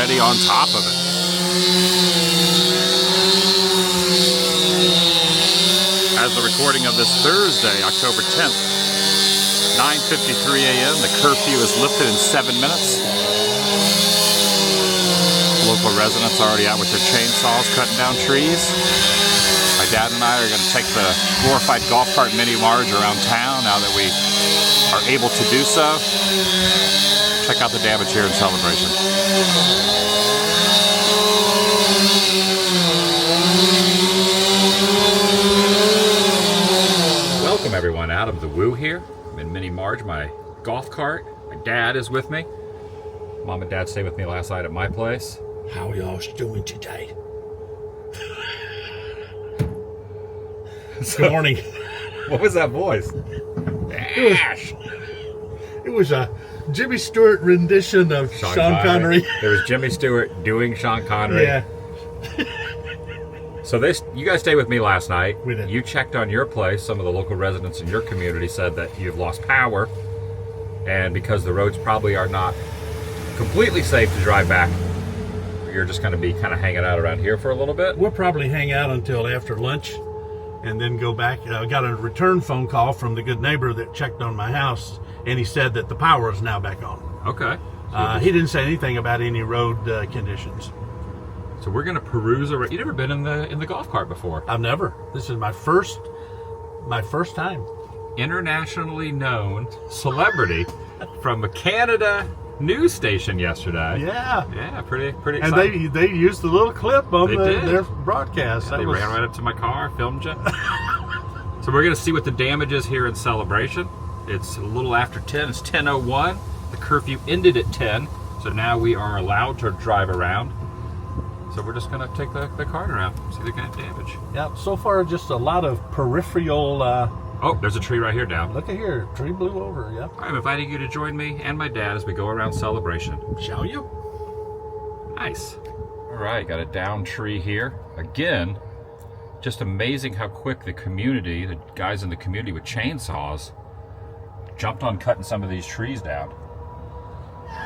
already on top of it. As the recording of this Thursday, October 10th, 9:53 a.m., the curfew is lifted in 7 minutes. Local residents are already out with their chainsaws cutting down trees. My dad and I are going to take the glorified golf cart mini Marge around town now that we are able to do so. Check out the damage here in Celebration. Welcome everyone, Adam the Woo here. I'm in Mini Marge, my golf cart. My dad is with me. Mom and Dad stayed with me last night at my place. How are y'all doing today? Good morning. What was that voice? It was a Jimmy Stewart rendition of Sean Connery. There was Jimmy Stewart doing Sean Connery. Yeah. So you guys stayed with me last night. We did. You checked on your place. Some of the local residents in your community said that you've lost power. And because the roads probably are not completely safe to drive back, you're just going to be kind of hanging out around here for a little bit? We'll probably hang out until after lunch and then go back. I got a return phone call from the good neighbor that checked on my house, and he said that the power is now back on. Okay. He didn't say anything about any road conditions. So we're going to peruse around. You've never been in the golf cart before? I've never. This is my first time. Internationally known celebrity from a Canada news station yesterday. Yeah, pretty and exciting. they used the little clip on did. their broadcast. They ran right up to my car, filmed you. So we're going to see what the damage is here in Celebration. It's a little after 10. It's 10:01. The curfew ended at 10, so now we are allowed to drive around. So we're just going to take the cart around, see the kind of damage. Yeah, so far just a lot of peripheral. Oh, there's a tree right here down. Look at here, tree blew over. Yep. I'm inviting you to join me and my dad as we go around Celebration. Shall you? Nice. All right, got a down tree here. Again, just amazing how quick the guys in the community with chainsaws jumped on cutting some of these trees down.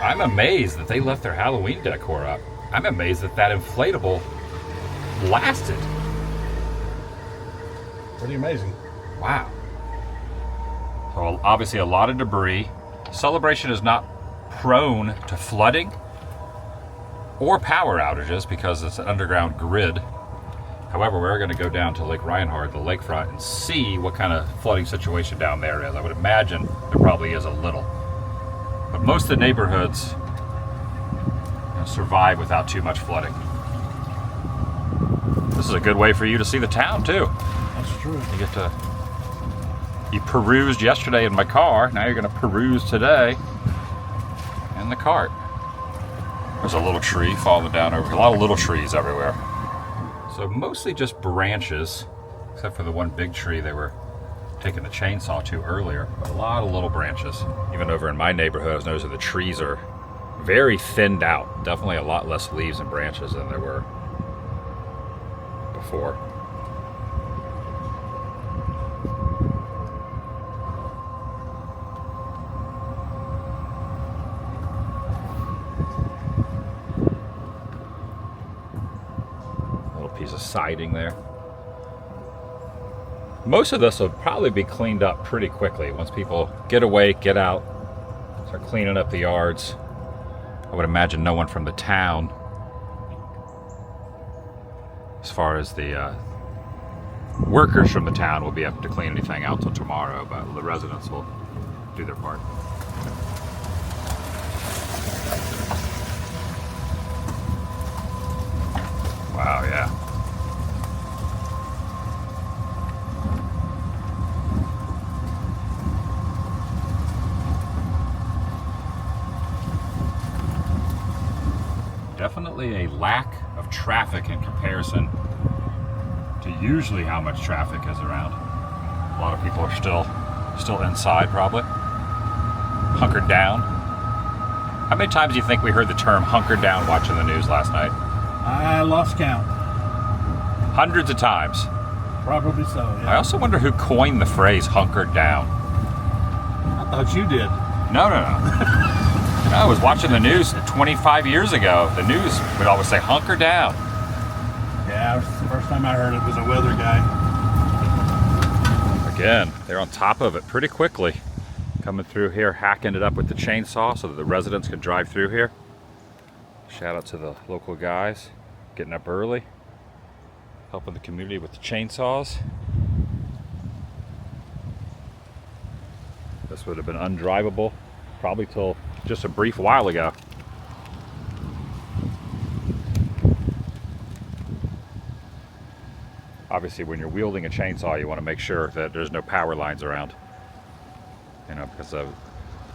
I'm amazed that they left their Halloween decor up. I'm amazed that inflatable lasted. Pretty amazing. Wow. So obviously a lot of debris. Celebration is not prone to flooding or power outages because it's an underground grid. However, we're going to go down to Lake Reinhardt, the lakefront, and see what kind of flooding situation down there is. I would imagine there probably is a little. But most of the neighborhoods survive without too much flooding. This is a good way for you to see the town, too. That's true. You perused yesterday in my car, now you're going to peruse today in the cart. There's a little tree falling down over, a lot of little trees everywhere. So mostly just branches, except for the one big tree they were taking the chainsaw to earlier. But a lot of little branches. Even over in my neighborhood, I was noticing the trees are very thinned out. Definitely a lot less leaves and branches than there were before. Piece of siding there. Most of this will probably be cleaned up pretty quickly once people get awake, get out, start cleaning up the yards. I would imagine no one from the town, as far as the workers from the town, will be able to clean anything out till tomorrow, but the residents will do their part. Wow, yeah. Definitely a lack of traffic in comparison to usually how much traffic is around. A lot of people are still inside, probably hunkered down. How many times do you think we heard the term hunkered down watching the news last night? I lost count. Hundreds of times. Probably so, yeah. I also wonder who coined the phrase hunkered down. I thought you did. No. I was watching the news 25 years ago. The news would always say, hunker down. Yeah, the first time I heard it was a weather guy. Again, they're on top of it pretty quickly. Coming through here, hacking it up with the chainsaw so that the residents could drive through here. Shout out to the local guys getting up early, helping the community with the chainsaws. This would have been undrivable probably till just a brief while ago. Obviously, when you're wielding a chainsaw, you want to make sure that there's no power lines around. You know, because of,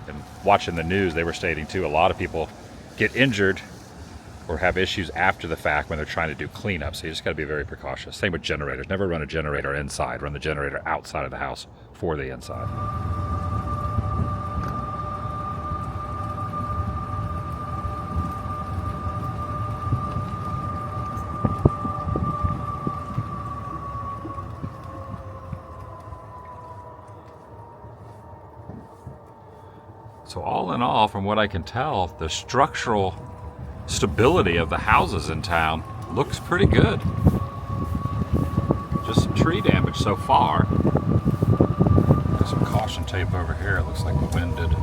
and watching the news, they were stating too, a lot of people get injured or have issues after the fact when they're trying to do cleanup. So you just got to be very precautious. Same with generators. Never run a generator inside. Run the generator outside of the house for the inside. So all in all, from what I can tell, the structural stability of the houses in town looks pretty good. Just some tree damage so far. Got some caution tape over here. It looks like the wind did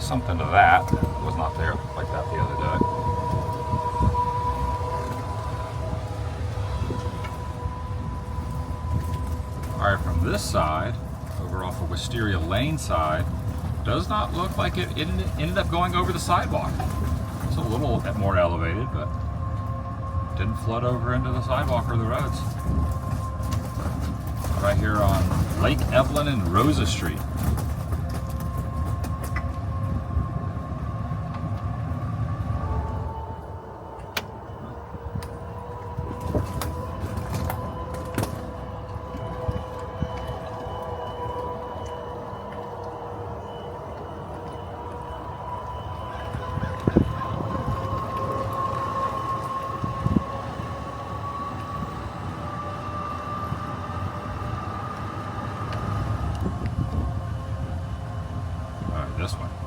something to that. It was not there like that the other day. All right, from this side, over off of Wisteria Lane side, does not look like it ended up going over the sidewalk. It's a little bit more elevated, but didn't flood over into the sidewalk or the roads. Right here on Lake Evelyn and Rosa Street.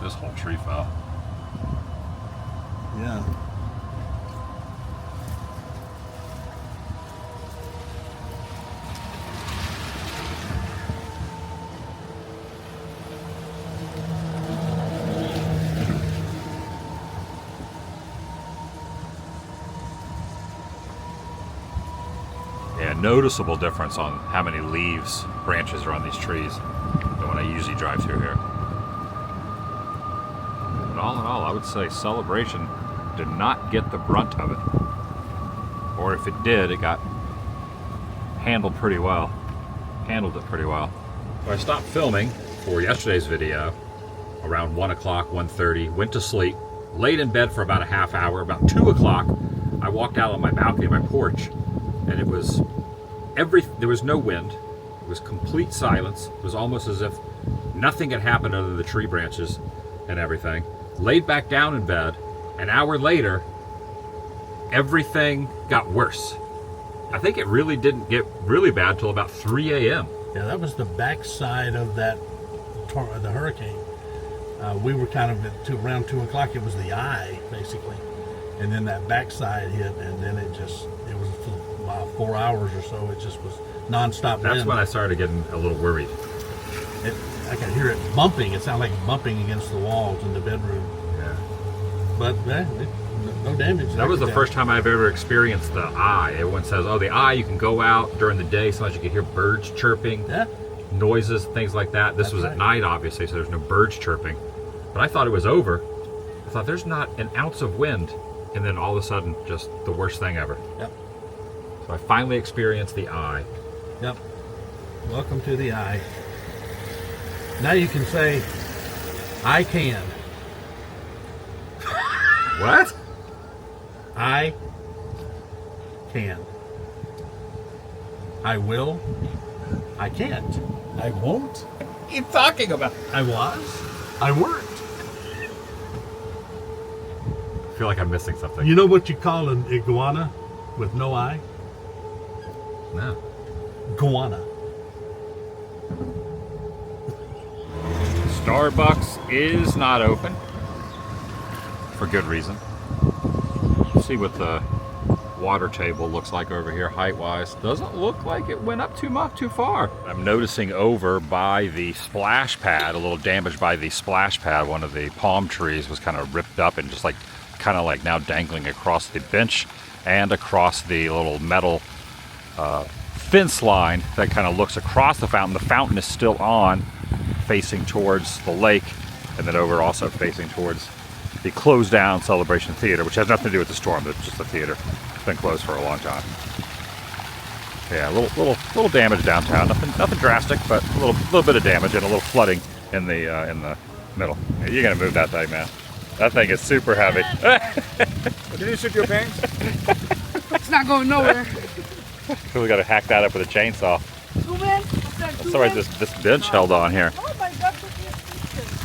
This whole tree fell. Yeah. Yeah, noticeable difference on how many leaves, branches are on these trees than when I usually drive through here. All in all, I would say Celebration did not get the brunt of it. Or if it did, it got handled pretty well. Handled it pretty well. So I stopped filming for yesterday's video around 1 o'clock, 1:30, went to sleep, laid in bed for about a half hour. About 2 o'clock, I walked out on my balcony, my porch, and it was there was no wind. It was complete silence. It was almost as if nothing had happened other than the tree branches and everything. Laid back down in bed. An hour later, everything got worse. I think it really didn't get really bad till about 3 a.m. Yeah, that was the backside of the hurricane. We were kind of around 2 o'clock. It was the eye, basically, and then that backside hit, and then it was for about 4 hours or so. It just was nonstop. That's when I started getting a little worried. I could hear it bumping. It sounded like bumping against the walls in the bedroom. Yeah. But no damage. That was the first time I've ever experienced the eye. Everyone says, oh, the eye, you can go out during the day. Sometimes you can hear birds chirping, noises, things like that. This was at night, obviously, so there's no birds chirping. But I thought it was over. I thought there's not an ounce of wind. And then all of a sudden, just the worst thing ever. Yep. So I finally experienced the eye. Yep. Welcome to the eye. Now you can say, I can. What? I can. I will. I can't. I won't. What are you talking about? I was. I weren't. I feel like I'm missing something. You know what you call an iguana with no eye? No. Guana. Starbucks is not open. for good reason. See what the water table looks like over here height-wise. Doesn't look like it went up too far. I'm noticing over by the splash pad, a little damage by the splash pad. One of the palm trees was kind of ripped up and just like kind of like now dangling across the bench and across the little metal fence line that kind of looks across the fountain. The fountain is still on, facing towards the lake, and then over also facing towards the closed down Celebration Theater, which has nothing to do with the storm, but just the theater. It's been closed for a long time. Yeah, a little damage downtown. Nothing drastic, but a little bit of damage and a little flooding in the middle. Yeah, you gotta move that thing, man. That thing is super heavy. Did you shoot your pants? It's not going nowhere. We gotta hack that up with a chainsaw. Sorry, this bench held on here. Oh my God, look at this picture.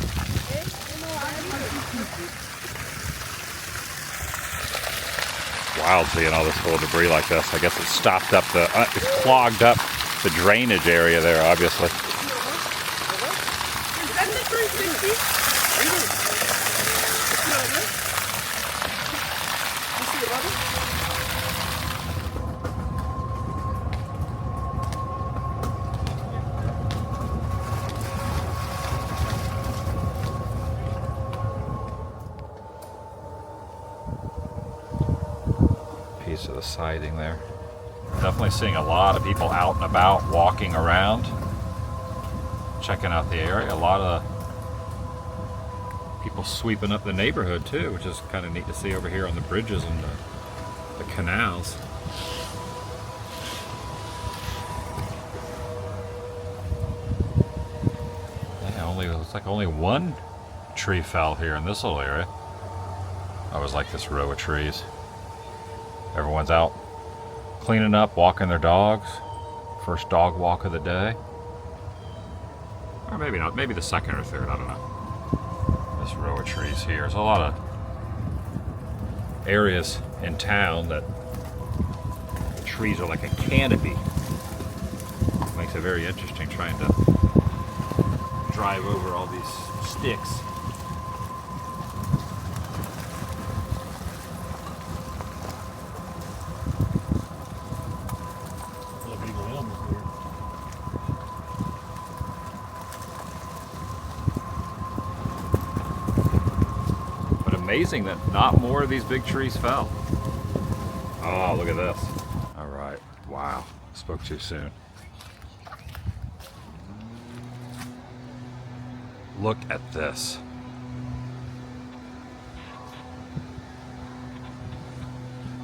Wild seeing all this full debris like this. I guess it stopped up it's clogged up the drainage area there, obviously. Is that the 360? Piece of the siding there. Definitely seeing a lot of people out and about, walking around, checking out the area. A lot of people sweeping up the neighborhood too, which is kind of neat to see over here on the bridges and the canals. Yeah, looks like only one tree fell here in this little area. I always like this row of trees. Everyone's out cleaning up, walking their dogs. First dog walk of the day. Or maybe not, maybe the second or third, I don't know. This row of trees here. There's a lot of areas in town that the trees are like a canopy. Makes it very interesting trying to drive over all these sticks. Amazing that not more of these big trees fell. Oh, look at this. All right. Wow. Spoke too soon. Look at this.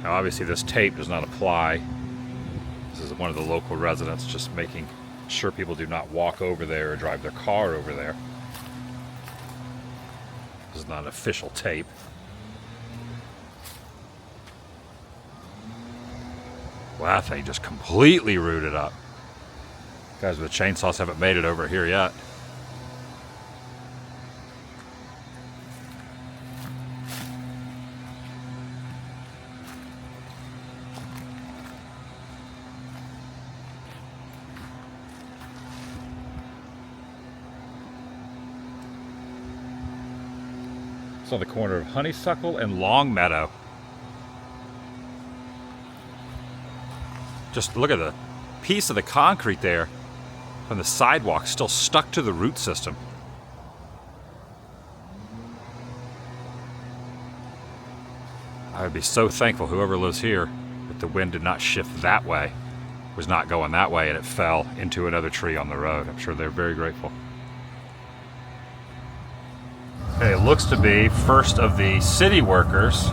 Now, obviously, this tape does not apply. This is one of the local residents just making sure people do not walk over there or drive their car over there. This is not an official tape. Wow, that thing just completely rooted up. Guys with chainsaws haven't made it over here yet. It's on the corner of Honeysuckle and Longmeadow. Just look at the piece of the concrete there from the sidewalk still stuck to the root system. I would be so thankful whoever lives here that the wind did not shift that way, was not going that way, and it fell into another tree on the road. I'm sure they're very grateful. Okay, it looks to be first of the city workers,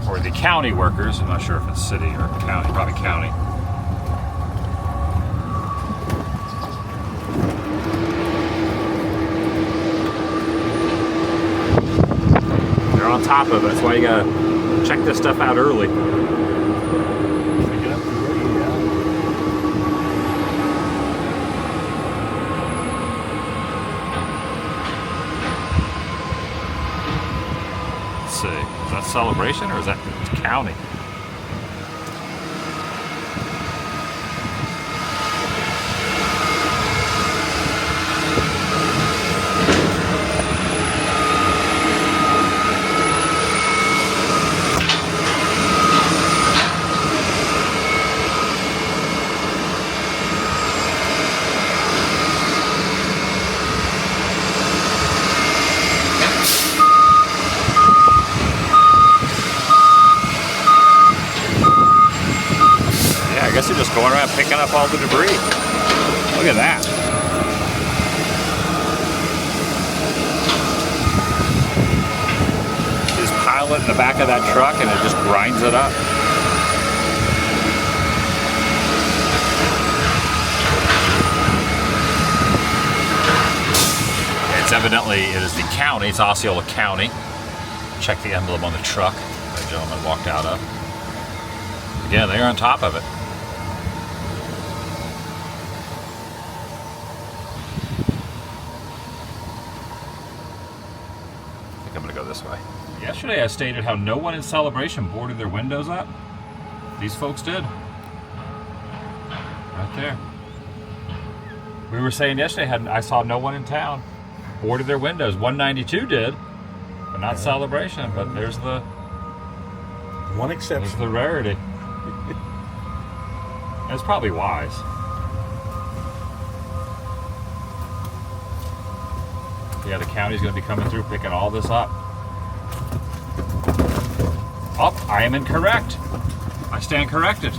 or the county workers. I'm not sure if it's city or county, probably county. They're on top of it, that's why you gotta check this stuff out early. See, is that Celebration or is that county? going around picking up all the debris. Look at that. Just pile it in the back of that truck and it just grinds it up. It's evidently, it is the county, it's Osceola County. Check the emblem on the truck that gentleman walked out of. Again, they're on top of it. I think I'm gonna go this way. Yesterday I stated how no one in Celebration boarded their windows up. These folks did. Right there. We were saying yesterday, I saw no one in town boarded their windows. 192 did, but not Celebration. But there's the one exception. There's the rarity. It's probably wise. Yeah, the county's going to be coming through picking all this up. Oh, I am incorrect. I stand corrected.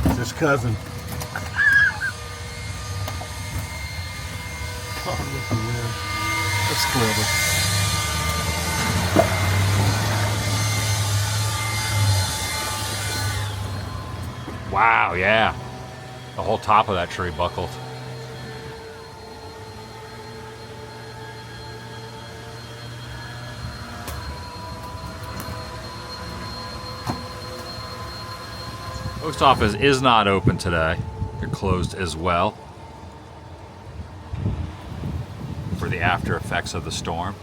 It's his cousin. Oh, look at that. That's clever. Wow, yeah. The whole top of that tree buckled. Post office is not open today. They're closed as well for the after effects of the storm.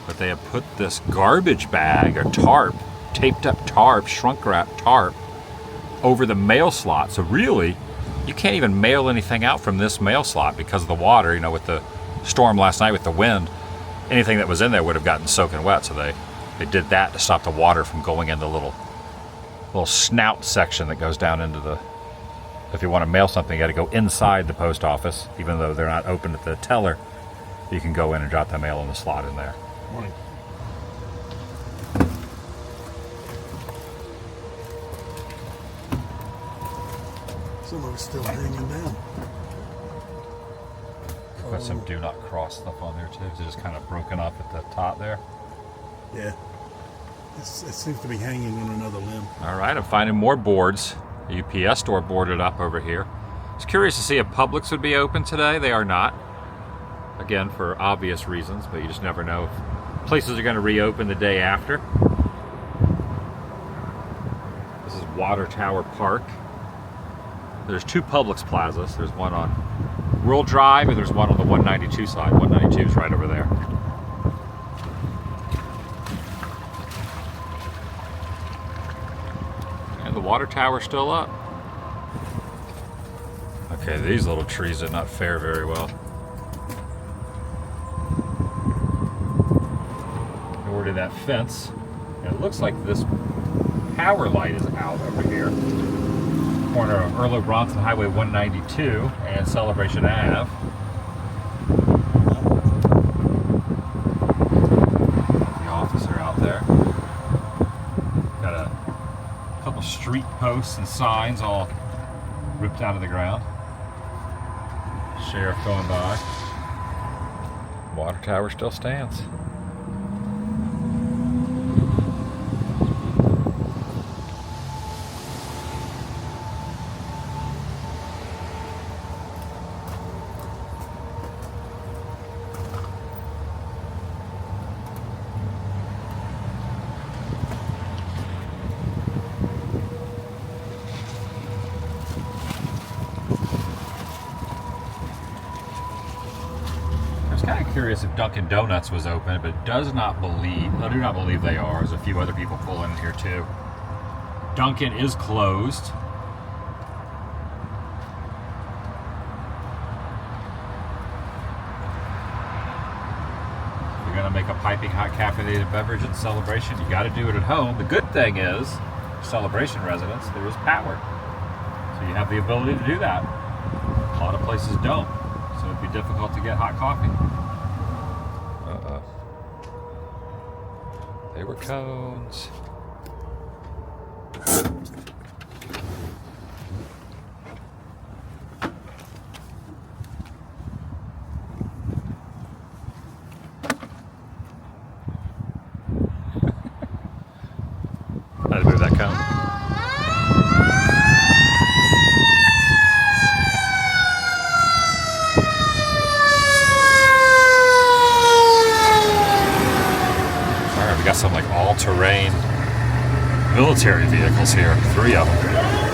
But they have put this garbage bag or tarp, taped up tarp, shrunk wrap tarp, over the mail slot. So really, you can't even mail anything out from this mail slot because of the water. You know, with the storm last night with the wind, anything that was in there would have gotten soaking wet. So they did that to stop the water from going in the little snout section that goes down into the, if you want to mail something, you got to go inside the post office, even though they're not open at the teller. You can go in and drop the mail in the slot in there. Morning. Some of it's still hanging down. Got some do not cross stuff on there too. It's just kind of broken up at the top there. Yeah. It seems to be hanging on another limb. All right, I'm finding more boards. The UPS store boarded up over here. I was curious to see if Publix would be open today. They are not. Again, for obvious reasons, but you just never know if places are going to reopen the day after. This is Water Tower Park. There's two Publix plazas. There's one on Rural Drive and there's one on the 192 side. 192 is right over there. And the water tower's still up. Okay, these little trees did not fare very well. Over to that fence. And it looks like this power light is out over here. Corner of Erlo Bronson Highway 192 and Celebration Ave. The officer out there. Got a couple street posts and signs all ripped out of the ground. Sheriff going by. Water tower still stands. Kind of curious if Dunkin' Donuts was open, but I do not believe they are. There's a few other people pulling in here too. Dunkin' is closed. If you're gonna make a piping hot caffeinated beverage in Celebration, you got to do it at home. The good thing is, Celebration residents, there is power, so you have the ability to do that. A lot of places don't. So it'd be difficult to get hot coffee. They were cones. got some like all-terrain military vehicles here. 3 of them.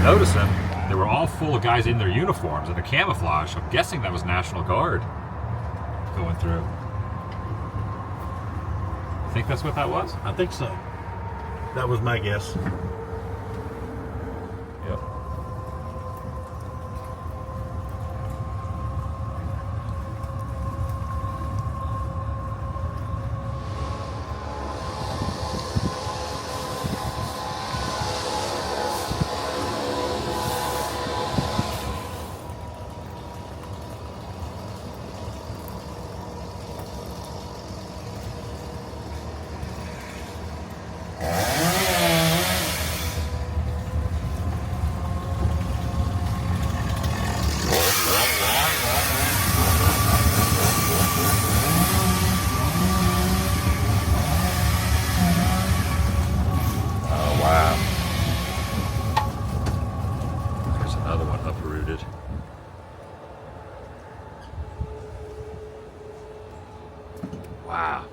Noticing they were all full of guys in their uniforms and their camouflage. I'm guessing that was National Guard going through. You think that's what that was? I think so. That was my guess. Yep. There's another one uprooted. Wow.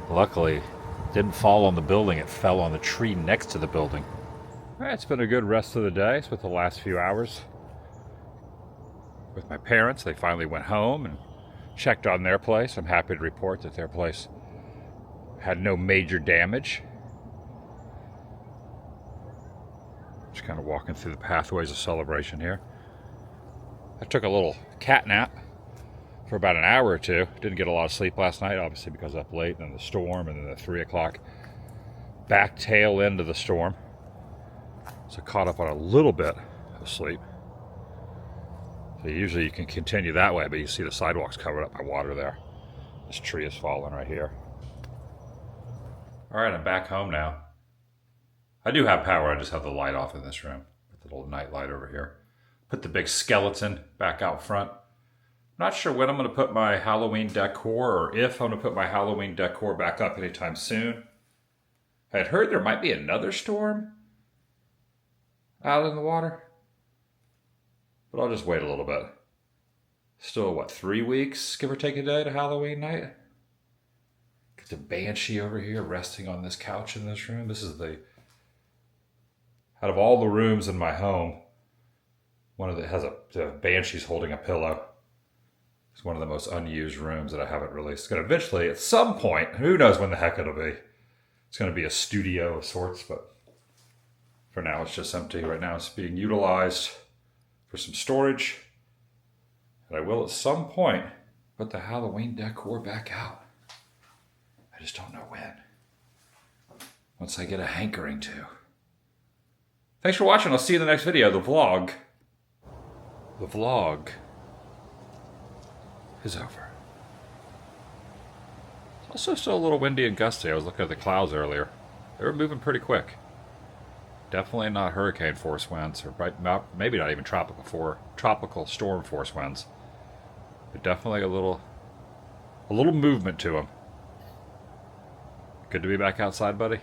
Luckily, it didn't fall on the building, it fell on the tree next to the building. All right, it's been a good rest of the day. It's with the last few hours with my parents. They finally went home and checked on their place. I'm happy to report that their place had no major damage. Just kind of walking through the pathways of celebration here. I took a little cat nap for about an hour or two. Didn't get a lot of sleep last night, obviously because up late, and then the storm, and then the 3 o'clock back tail end of the storm. So caught up on a little bit of sleep. So usually you can continue that way, but you see the sidewalks covered up by water there. This tree is falling right here. All right, I'm back home now. I do have power, I just have the light off in this room. Put the little night light over here. Put the big skeleton back out front. Not sure when I'm going to put my Halloween decor, or if I'm going to put my Halloween decor back up anytime soon. I had heard there might be another storm out in the water, but I'll just wait a little bit. Still, what, 3 weeks, give or take a day, to Halloween night? Get the Banshee over here resting on this couch in this room. This is out of all the rooms in my home, one of the has the Banshee's holding a pillow. It's one of the most unused rooms that I haven't released. It's going to eventually, at some point, who knows when the heck it'll be. It's going to be a studio of sorts, but for now it's just empty. Right now it's being utilized for some storage. And I will at some point put the Halloween decor back out. I just don't know when. Once I get a hankering to. Thanks for watching. I'll see you in the next video, the vlog. The vlog is over. It's also still a little windy and gusty. I was looking at the clouds earlier. They were moving pretty quick. Definitely not hurricane force winds, or maybe not even tropical storm force winds. But definitely a little movement to them. Good to be back outside, buddy?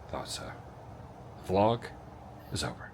Thought so. The vlog is over.